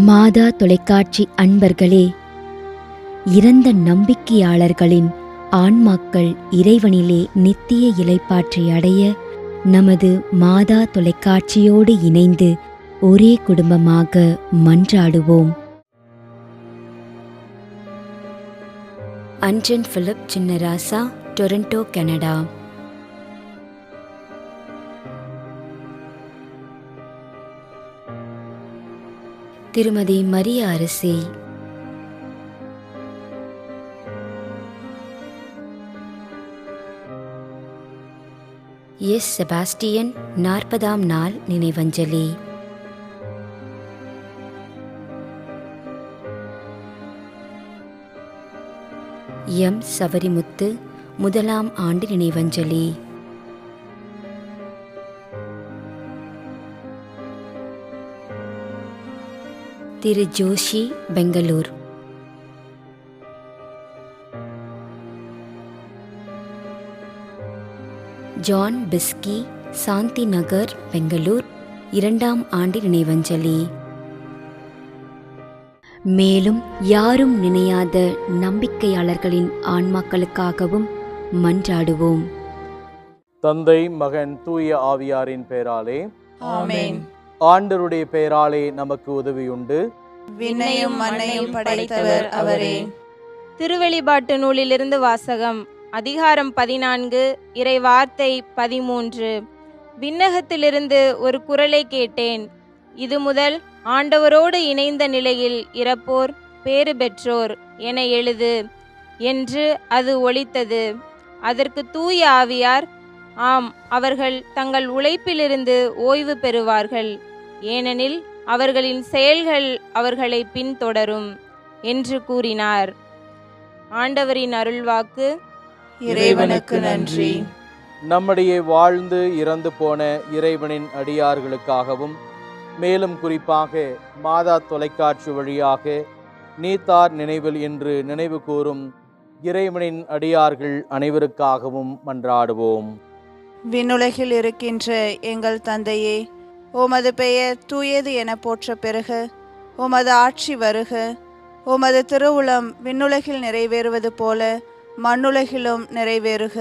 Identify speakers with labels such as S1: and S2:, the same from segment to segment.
S1: மாதா தொலைக்காட்சி அன்பர்களே, இறந்த நம்பிக்கையாளர்களின் ஆன்மாக்கள் இறைவனிலே நித்திய இளைப்பாற்றி அடைய நமது மாதா தொலைக்காட்சியோடு இணைந்து ஒரே குடும்பமாக மன்றாடுவோம். அன்ஜன் பிலிப் சின்னராசா, டொரண்டோ, கனடா. திருமதி மரிய அரசி, எஸ் செபாஸ்டியன் 40ஆம் நாள் நினைவஞ்சலி. எம் சவரிமுத்து 1ஆம் ஆண்டு நினைவஞ்சலி. திரு ஜோஷி, பெங்களூர். ஜான் பிஸ்கி, சாந்தி நகர், பெங்களூர், 2ஆம் ஆண்டு நினைவஞ்சலி. மேலும் யாரும் நினையாத நம்பிக்கையாளர்களின் ஆன்மாக்களுக்காகவும் மன்றாடுவோம்.
S2: தந்தை, மகன், தூய ஆவியாரின் பெயராலே
S3: ஆமென்.
S2: ஆண்டவருடைய பெயராலே நமக்கு உதவியுண்டு.
S3: விண்ணையும் மண்ணையும் படைத்தவர் அவரே.
S4: திருவெளிப்பாட்டு நூலிலிருந்து வாசகம். அதிகாரம் 14, இறை வார்த்தை 13. விண்ணகத்திலிருந்து ஒரு குரலை கேட்டேன். இது முதல் ஆண்டவரோடு இணைந்த நிலையில் இறப்போர் பேறு பெற்றோர் என எழுது என்று அது ஒலித்தது. அதற்கு தூய ஆவியார், ஆம், அவர்கள் தங்கள் உழைப்பிலிருந்து ஓய்வு பெறுவார்கள், ஏனெனில் அவர்களின் செயல்கள் அவர்களை பின்தொடரும் என்று கூறினார். ஆண்டவரின் அருள்வாக்கு.
S3: இறைவனுக்கு நன்றி.
S2: நம்முடைய வாழ்ந்து இறந்து போன இறைவனின் அடியார்களுக்காகவும், மேலும் குறிப்பாக மாதா தொலைக்காட்சி வழியாக நீத்தார் நினைவில் என்று நினைவு கூறும் இறைவனின் அடியார்கள் அனைவருக்காகவும் மன்றாடுவோம்.
S3: விண்ணுலகில் இருக்கின்ற எங்கள் தந்தையே, உமது பெயர் தூயது என போற்ற பெறுக. உமது ஆட்சி வருக. உமது திருவுளம் விண்ணுலகில் நிறைவேறுவது போல மண்ணுலகிலும் நிறைவேறுக.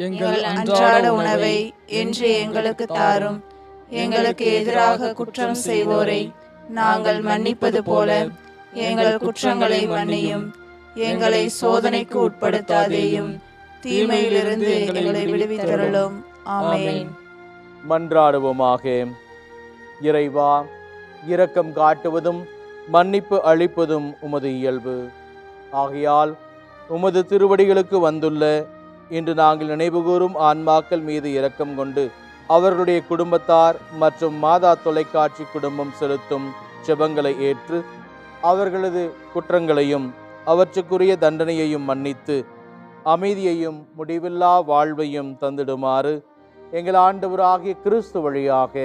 S3: எங்கள் அன்றாட உணவை இன்று எங்களுக்கு தாரும். எங்களுக்கு எதிராக குற்றம் செய்வோரை நாங்கள் மன்னிப்பது போல எங்கள் குற்றங்களை மன்னியும். எங்களை சோதனைக்கு உட்படுத்தாதேயும், தீமையிலிருந்து எங்களை விடுவித்தருளும். ஆமென்.
S2: மன்றாடுவோமாக. இறைவா, இரக்கம் காட்டுவதும் மன்னிப்பு அளிப்பதும் உமது இயல்பு. ஆகையால் உமது திருவடிகளுக்கு வந்துள்ள இன்று நாங்கள் நினைவுகூரும் ஆன்மாக்கள் மீது இரக்கம் கொண்டு அவர்களுடைய குடும்பத்தார் மற்றும் மாதா தொலைக்காட்சி குடும்பம் செலுத்தும் ஜெபங்களை ஏற்று அவர்களது குற்றங்களையும் அவற்றுக்குரிய தண்டனையையும் மன்னித்து அமைதியையும் முடிவில்லா வாழ்வையும் தந்திடுமாறு எங்கள் ஆண்டவராகிய கிறிஸ்து வழியாக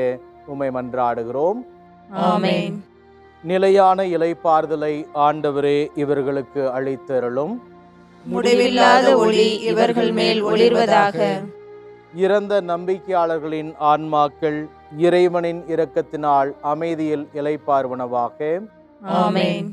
S2: உம்மை மன்றாடுகிறோம்.
S3: ஆமென்.
S2: நிலையான இளைப்பாறுதலை ஆண்டவரே இவர்களுக்கு அளித்தருளும்.
S3: முடிவில்லாத ஒளி இவர்கள் மேல் ஒளிர்வதாக.
S2: இறந்த நம்பிக்கையாளர்களின் ஆன்மாக்கள் இறைவனின் இரக்கத்தினால் அமைதியில் இளைப்பாறுவனவாக.
S3: ஆமென்.